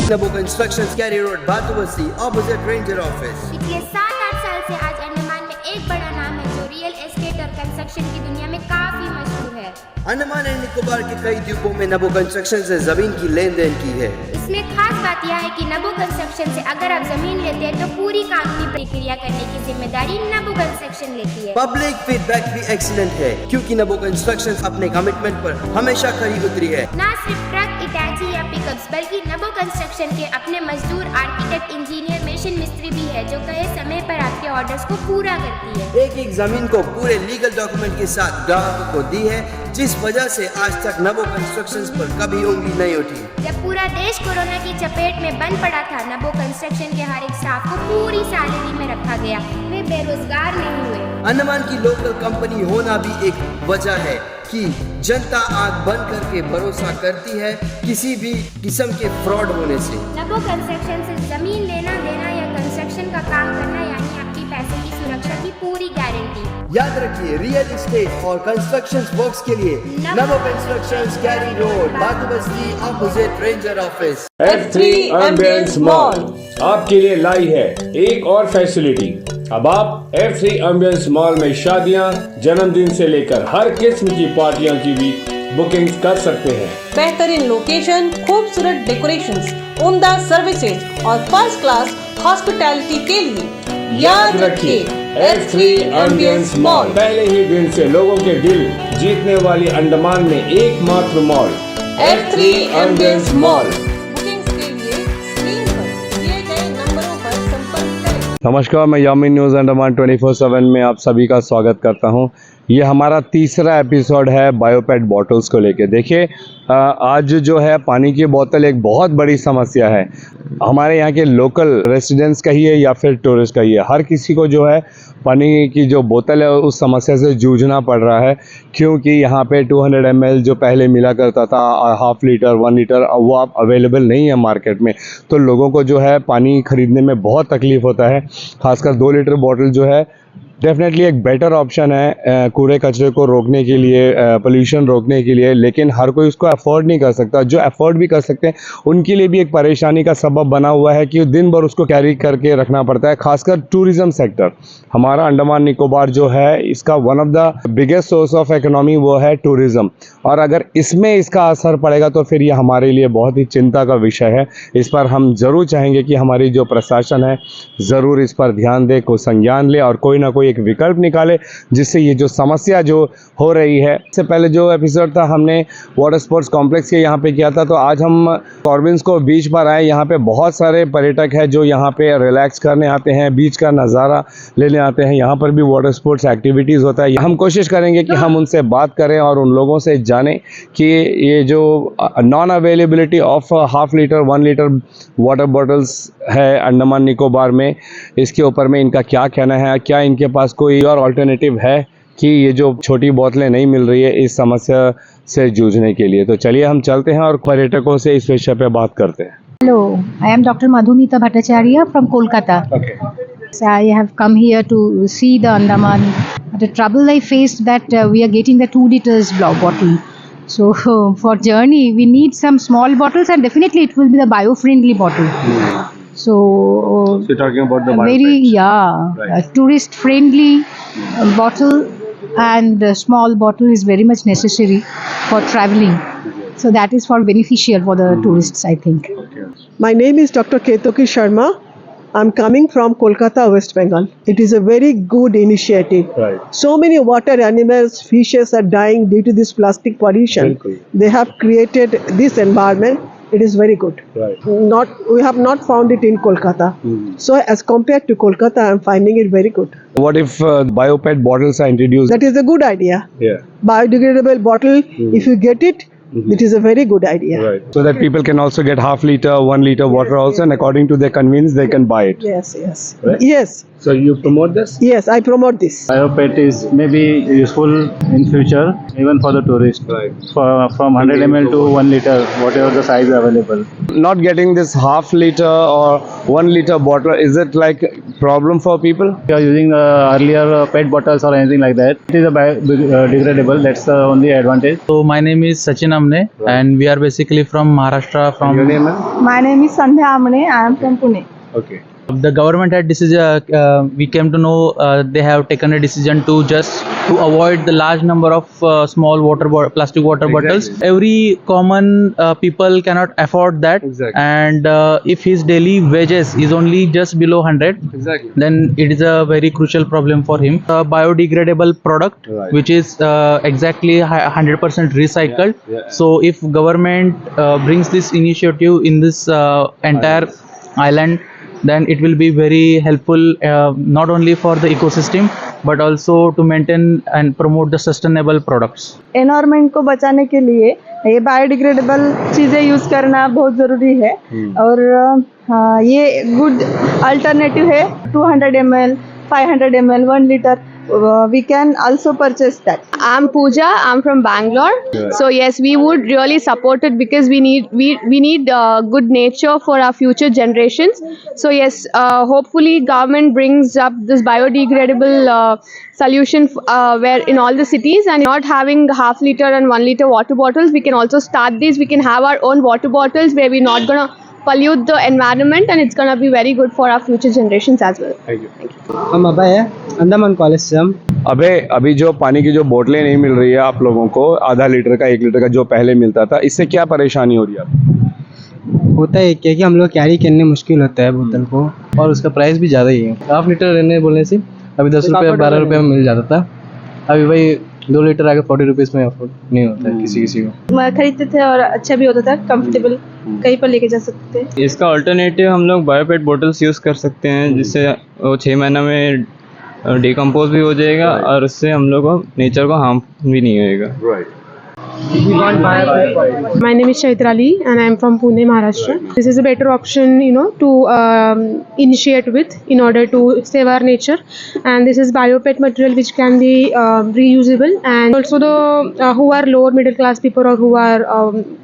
Nabo Constructions, Cary Road, Bhatubasi, opposite Ranger Office. पिछले 7-8 साल से आज अंडमान में एक बड़ा नाम है जो रियल एस्टेट और कंस्ट्रक्शन की दुनिया में काफी मशहूर है। अंडमान एंड निकोबार के कई द्वीपों में नबो कंस्ट्रक्शन से जमीन की लेन देन की है। इसमें खास बात यह है कि नबो कंस्ट्रक्शन से अगर आप जमीन लेते हैं तो पूरी कानूनी प्रक्रिया करने की जिम्मेदारी नबो कंस्ट्रक्शन लेती है। पब्लिक फीडबैक भी एक्सीलेंट है क्योंकि नबो कंस्ट्रक्शन अपने कमिटमेंट पर हमेशा खरी उतरी है। न सिर्फ ट्रक, इटाची या पिकअप्स बल्कि नबो कंस्ट्रक्शन के अपने मजदूर, आर्किटेक्ट, इंजीनियर, मशीन मिस्त्री भी है जो कहे समय पर आपके ऑर्डर्स को पूरा करती है। एक एक जमीन को पूरे लीगल डॉक्यूमेंट के साथ ग्राहकों को दी है, जिस वजह से आज तक नबो कंस्ट्रक्शंस पर कभी उंगली नहीं उठी। जब पूरा देश कोरोना की चपेट में बंद पड़ा था, नबो कंस्ट्रक्शन के हर एक स्टाफ को पूरी सैलरी में रखा गया। वे बेरोजगार नहीं हुए। अंडमान की लोकल कंपनी होना भी एक वजह है कि जनता आंख बंद करके भरोसा करती है किसी भी किस्म के फ्रॉड होने से। नबो कंस्ट्रक्शन से जमीन लेना देना या कंस्ट्रक्शन का काम करना यानी आपकी पैसे की सुरक्षा की पूरी गारंटी। याद रखिए, रियल एस्टेट और कंस्ट्रक्शन वर्क्स के लिए Nabo constructions, Carry road, Batubasti, opposite ranger office. F3 ambience mall आपके लिए लाई है एक और फैसिलिटी। अब आप F3 एम्बियंस मॉल में शादियां, जन्मदिन से लेकर हर किस्म की पार्टियों की भी बुकिंग कर सकते हैं। बेहतरीन लोकेशन, खूबसूरत डेकोरेशंस, उम्दा सर्विसेज और फर्स्ट क्लास हॉस्पिटैलिटी के लिए याद रखिए F3 एम्बियंस मॉल पहले ही दिन से लोगों के दिल जीतने वाली अंडमान में एकमात्र mall F3 ambience mall. Bookings के लिए स्क्रीन पर दिए गए नंबरों पर संपर्क करें। नमस्कार, मैं यामिन न्यूज़ अंडमान 24/7 में आप सभी का स्वागत करता हूं। ये हमारा तीसरा एपिसोड है बायोपेट बॉटल्स को लेके। देखिए, आज जो है पानी की बोतल एक बहुत बड़ी समस्या है। हमारे यहाँ के लोकल रेसिडेंट्स का ही है या फिर टूरिस्ट का ही है, हर किसी को जो है पानी की जो बोतल है उस समस्या से जूझना पड़ रहा है, क्योंकि यहाँ पे 200 ml जो पहले मिला करता था, हाफ लीटर, 1 लीटर, वो अब अवेलेबल नहीं है मार्केट में। तो लोगों को जो है पानी खरीदने में बहुत तकलीफ़ होता है। खासकर 2 लीटर बॉटल जो है डेफिनेटली एक बेटर ऑप्शन है कूड़े कचरे को रोकने के लिए, पोल्यूशन रोकने के लिए, लेकिन हर कोई उसको अफोर्ड नहीं कर सकता। जो अफोर्ड भी कर सकते हैं उनके लिए भी एक परेशानी का सबब बना हुआ है कि दिन भर उसको कैरी करके रखना पड़ता है। खासकर टूरिज़्म सेक्टर, हमारा अंडमान निकोबार जो है इसका one of the biggest source of economy वो है टूरिज़्म, और अगर इसमें इसका असर पड़ेगा तो फिर ये हमारे लिए बहुत ही चिंता का विषय है। इस पर हम ज़रूर चाहेंगे कि हमारी जो प्रशासन है ज़रूर इस पर ध्यान दे, कोई संज्ञान ले और कोई ना कोई एक विकल्प निकाले जिससे ये जो समस्या जो हो रही है। इससे पहले जो एपिसोड था हमने वाटर स्पोर्ट्स कॉम्प्लेक्स के यहाँ पे किया था, तो आज हम कॉर्बिन्स बीच पर आए। यहाँ पे बहुत सारे पर्यटक हैं जो यहाँ पे रिलैक्स करने आते हैं, बीच का नज़ारा लेने आते हैं। यहाँ पर भी वाटर स्पोर्ट्स एक्टिविटीज़ होता है। हम कोशिश करेंगे कि हम उनसे बात करें और उन लोगों से जानें कि ये जो non availability of half litre, 1 litre water bottles है अंडमान निकोबार में, इसके ऊपर में इनका क्या कहना है। क्या इनके पास कोई और अल्टरनेटिव है कि ये जो छोटी बोतलें नहीं मिल रही है इस समस्या से जूझने के लिए। तो चलिए हम चलते हैं और पर्यटकों से इस विषय पे बात करते हैं। Hello, I am Dr. Madhumita Bhattacharya from Kolkata. Okay. So I have come here to see the Andaman. The trouble I faced that we are getting the 2 liters bottle. So for journey we need some small bottles, and definitely it will be the bio-friendly bottle. So you're talking about the very Right. tourist friendly bottle, and small bottle is very much necessary for traveling. So that is for beneficial for the tourists, I think. My name is Dr. Ketoki Sharma. I'm coming from Kolkata, West Bengal. It is a very good initiative. Right. So many water animals, fishes are dying due to this plastic pollution. Bilkul. They have created this environment. It is very good. Right. We have not found it in Kolkata. So as compared to Kolkata, I'm finding it very good. What if biopet bottles are introduced? That is a good idea. Yeah. Biodegradable bottle, if you get it, it is a very good idea. Right. So that people can also get half liter, 1 liter water also, and according to their convenience, they can buy it. Yes, yes. Right? Yes. So you promote this? Yes, I promote this. BioPet is maybe useful in future even for the tourist. Right. From 100 ml to 1 liter, whatever the size available. Not getting this half liter or 1 liter bottle, is it like problem for people? If you are using earlier PET bottles or anything like that, it is a degradable. That's the only advantage. So my name is Sachin Amne and we are basically from Maharashtra. Your name is? My name is Sandhya Amne. I am from Pune. Okay. The government had decision. We came to know they have taken a decision to just to avoid the large number of small plastic water bottles. Every common people cannot afford that. Exactly. And if his daily wages is only just below 100, Exactly. then it is a very crucial problem for him. A biodegradable product, Right. which is exactly 100% recycled. Yeah. So if government brings this initiative in this entire island, then it will be very helpful not only for the ecosystem but also to maintain and promote the sustainable products. Environment को बचाने के लिए ये biodegradable चीज़ें use करना बहुत ज़रूरी है और ये गुड अल्टरनेटिव है 200 ml, 500 ml, 1 liter. We can also purchase that. I'm Pooja. I'm from Bangalore. So yes, we would really support it because we need good nature for our future generations. So yes, hopefully government brings up this biodegradable solution where in all the cities, and not having half liter and 1 liter water bottles. We can also start these. We can have our own water bottles where we're not gonna pollute the environment, and it's gonna be very good for our future generations as well. Thank you. हम अभय है, Andaman college से हम। अभी जो पानी की जो बोतलें नहीं मिल रही है आप लोगों को, आधा लीटर का 1 लीटर का जो पहले मिलता था, इससे क्या परेशानी हो रही है आपको? होता है क्या कि हम लोग कैरी करने मुश्किल होता है बोतल को, और उसका प्राइस भी ज़्यादा ही है। हाफ लीटर लेने बोलने से अभी 10 रुपये 12 रुपये में मिल जाता था, अभी भाई 2 लीटर आगे 40 रुपीज़ में अफोर्ड नहीं होता है किसी को। खरीदते थे और अच्छा भी होता था, कंफर्टेबल कहीं पर लेके जा सकते हैं। इसका अल्टरनेटिव हम लोग बायोपेट बोटल्स यूज़ कर सकते हैं, जिससे वो 6 महीना में डिकम्पोज भी हो जाएगा और उससे हम लोग को नेचर को हार्म भी नहीं होएगा। My name is Chaitrali and I am from Pune, Maharashtra. This is a better option, to initiate with in order to save our nature. And this is biopet material which can be reusable, and also the who are lower middle class people or who are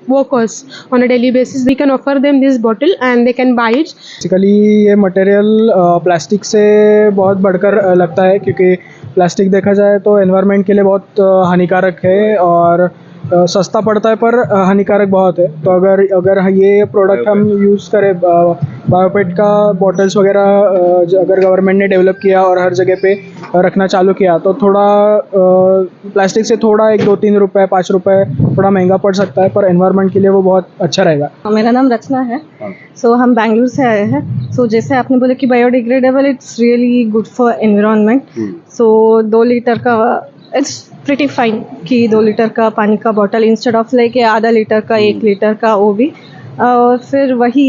workers on a daily basis, we can offer them this bottle and they can buy it. Basically ये material plastic से बहुत बढ़कर लगता है, क्योंकि plastic देखा जाए तो एनवायरनमेंट के लिए बहुत हानिकारक है और सस्ता पड़ता है, पर हानिकारक बहुत है। तो अगर ये प्रोडक्ट हम यूज़ करें, बायोपेट का बॉटल्स वगैरह अगर गवर्नमेंट ने डेवलप किया और हर जगह पे रखना चालू किया, तो थोड़ा प्लास्टिक से थोड़ा 1-2-3 रुपये 5 रुपये थोड़ा महंगा पड़ सकता है, पर एनवायरनमेंट के लिए वो बहुत अच्छा रहेगा। मेरा नाम रचना है। सो हम बेंगलुरु से आए हैं। सो जैसे आपने बोला कि biodegradable it's really good for environment. So 2 litre का इट्स प्रिटी फाइन कि 2 लीटर का पानी का बॉटल इंस्टेड ऑफ लेके आधा लीटर का 1 लीटर का, वो भी और फिर वही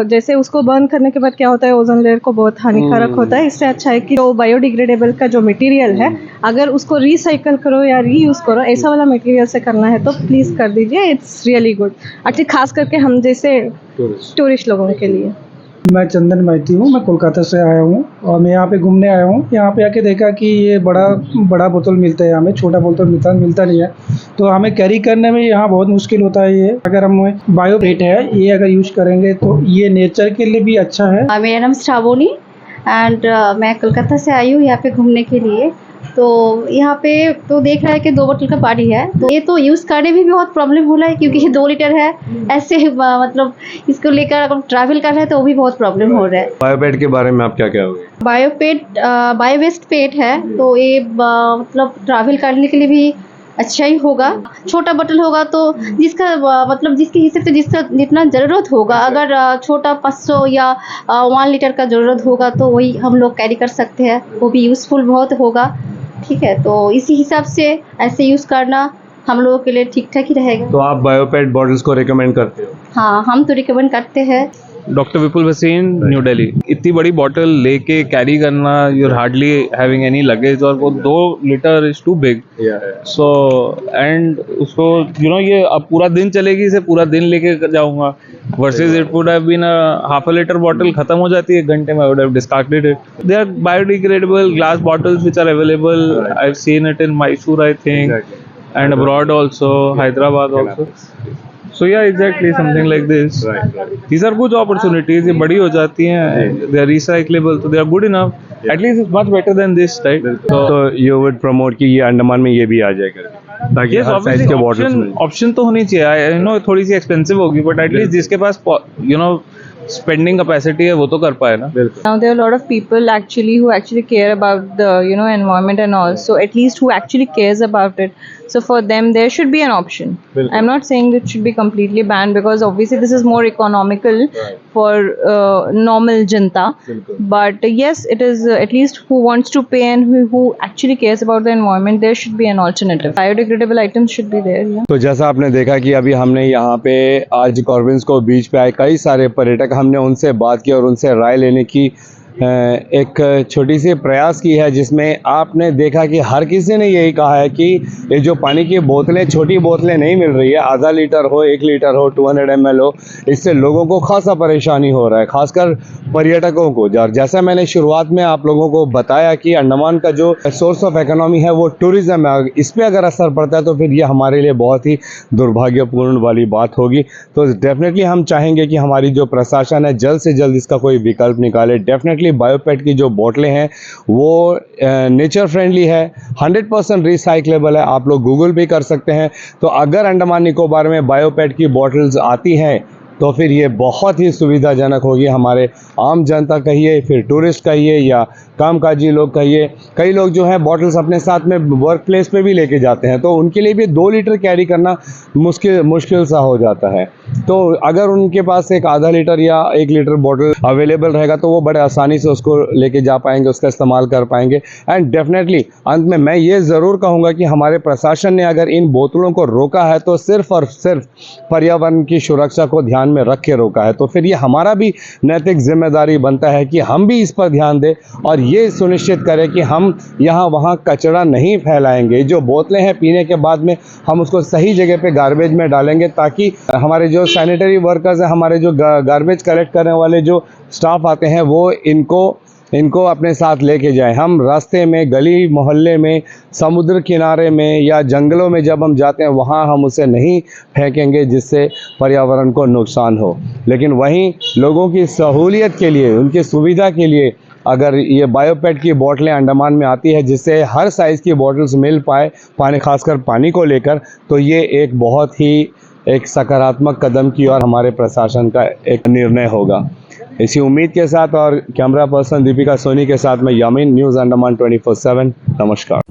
जैसे उसको बर्न करने के बाद क्या होता है, ओजोन लेयर को बहुत हानिकारक होता है। इससे अच्छा है कि जो बायोडिग्रेडेबल का जो मटेरियल है, अगर उसको रिसाइकल करो या रीयूज़ करो, ऐसा वाला मटेरियल से करना है तो प्लीज़ कर दीजिए। इट्स रियली गुड, अच्छी खास करके हम जैसे टूरिस्ट लोगों के लिए। मैं चंदन मैती हूँ, मैं कोलकाता से आया हूँ और मैं यहाँ पे घूमने आया हूँ। यहाँ पे आके देखा कि ये बड़ा बोतल मिलता है, हमें छोटा बोतल मिलता नहीं है, तो हमें कैरी करने में यहाँ बहुत मुश्किल होता है। ये अगर हम बायोपेट है, ये अगर यूज़ करेंगे तो ये नेचर के लिए भी अच्छा है। मेरा नाम श्रावणी एंड मैं कोलकाता से आई हूँ यहाँ पे घूमने के लिए। तो यहाँ पे तो देख रहा है कि 2 बोतल का पानी है, तो ये तो यूज़ करने में भी बहुत प्रॉब्लम हो रहा है, क्योंकि ये 2 लीटर है। ऐसे मतलब इसको लेकर अगर ट्रैवल कर रहे हैं तो वो भी बहुत प्रॉब्लम हो रहा है। बायोपेट के बारे में आप क्या कहोगे? बायोपेट बायोवेस्ट पेट है, तो ये मतलब ट्रैवल करने के लिए भी अच्छा ही होगा। छोटा बोतल होगा तो जिसका मतलब जिसके हिसाब से जिसका जितना ज़रूरत होगा, अगर छोटा 500 या 1 लीटर का ज़रूरत होगा तो वही हम लोग कैरी कर सकते हैं, वो भी यूज़फुल बहुत होगा। ठीक है, तो इसी हिसाब से ऐसे यूज़ करना हम लोगों के लिए ठीक ठाक ही रहेगा। तो आप बायोपेट बॉटल्स को रिकमेंड करते हो? हाँ, हम तो रिकमेंड करते हैं। Doctor Vipul Bhasin, New Delhi. इतनी बड़ी बॉटल लेके कैरी करना, you are hardly having any luggage, और वो 2 litre is too big. So and उसको ये अब पूरा दिन चलेगी, इसे पूरा दिन लेके जाऊंगा, versus it would have been half a litre bottle खत्म हो जाती है 1 घंटे में, I would have discarded it. They are biodegradable glass bottles which are available, I have seen it in Mysore I think, and abroad also, Hyderabad also. So yeah, exactly, something like this. These are good opportunities. ये बड़ी हो जाती हैं, they are recyclable, so they are good enough. At least it's much better than this, right? तो you would promote कि ये अंडमान में ये भी आ जाए करके, ताकि हर साइज के बॉटल्स मिल। ऑप्शन तो होनी चाहिए। आई नो थोड़ी सी एक्सपेंसिव होगी, बट एटलीस्ट जिसके पास स्पेंडिंग कैपेसिटी है वो तो कर पाए ना। Now there are a lot of people who actually care about the environment and all, so at least who actually cares about it. So for them there should be an option. I'm not saying it should be completely banned, because obviously this is more economical for normal janta. But yes, it is at least who wants to pay and who actually cares about the environment, there should be an alternative. Biodegradable items should be there. Yeah. तो जैसा आपने देखा कि अभी हमने यहाँ पे आज कॉर्बिन्सको बीच पे आए कई सारे पर्यटक, हमने उनसे बात की और उनसे राय लेने की एक छोटी सी प्रयास की है, जिसमें आपने देखा कि हर किसी ने यही कहा है कि ये जो पानी की बोतलें, छोटी बोतलें नहीं मिल रही है, आधा लीटर हो, 1 लीटर हो, 200 ml हो, इससे लोगों को खासा परेशानी हो रहा है, खासकर पर्यटकों को। जैसा मैंने शुरुआत में आप लोगों को बताया कि अंडमान का जो सोर्स ऑफ इकोनॉमी है वो टूरिज़्म है, इस पर अगर असर पड़ता है तो फिर ये हमारे लिए बहुत ही दुर्भाग्यपूर्ण वाली बात होगी। तो डेफिनेटली हम चाहेंगे कि हमारी जो प्रशासन है जल्द से जल्द इसका कोई विकल्प निकाले। डेफिनेटली बायोपेट की जो बोतलें हैं वो नेचर फ्रेंडली है, 100% रिसाइक्लेबल है, आप लोग गूगल भी कर सकते हैं। तो अगर अंडमान निकोबार में बायोपेट की बोतल्स आती हैं तो फिर ये बहुत ही सुविधाजनक होगी हमारे आम जनता कहिए, फिर टूरिस्ट कहिए या कामकाजी लोग कहिए। कई लोग जो है बॉटल्स अपने साथ में वर्क प्लेस पे भी लेके जाते हैं, तो उनके लिए भी 2 लीटर कैरी करना मुश्किल सा हो जाता है। तो अगर उनके पास एक आधा लीटर या 1 लीटर बॉटल अवेलेबल रहेगा तो वो बड़े आसानी से उसको लेके जा पाएंगे, उसका इस्तेमाल कर पाएंगे। एंड डेफिनेटली अंत में मैं ये ज़रूर कहूँगा कि हमारे प्रशासन ने अगर इन बोतलों को रोका है तो सिर्फ और सिर्फ पर्यावरण की सुरक्षा को ध्यान में रख के रोका है, तो फिर ये हमारा भी नैतिक जिम्मेदारी बनता है कि हम भी इस पर ध्यान दें और ये सुनिश्चित करें कि हम यहाँ वहाँ कचरा नहीं फैलाएंगे। जो बोतलें हैं पीने के बाद में हम उसको सही जगह पे गार्बेज में डालेंगे, ताकि हमारे जो सैनिटरी वर्कर्स हैं, हमारे जो गार्बेज कलेक्ट करने वाले जो स्टाफ आते हैं, वो इनको अपने साथ लेके जाएं। हम रास्ते में, गली मोहल्ले में, समुद्र किनारे में या जंगलों में जब हम जाते हैं वहाँ हम उसे नहीं फेंकेंगे जिससे पर्यावरण को नुकसान हो। लेकिन वहीं लोगों की सहूलियत के लिए, उनकी सुविधा के लिए अगर ये बायोपेट की बोतलें अंडमान में आती है जिससे हर साइज़ की बोतल्स मिल पाए, पानी, खासकर पानी को लेकर, तो ये एक बहुत ही एक सकारात्मक कदम की और हमारे प्रशासन का एक निर्णय होगा। इसी उम्मीद के साथ और कैमरा पर्सन दीपिका सोनी के साथ मैं यामीन, न्यूज़ अंडमान 24/7। नमस्कार।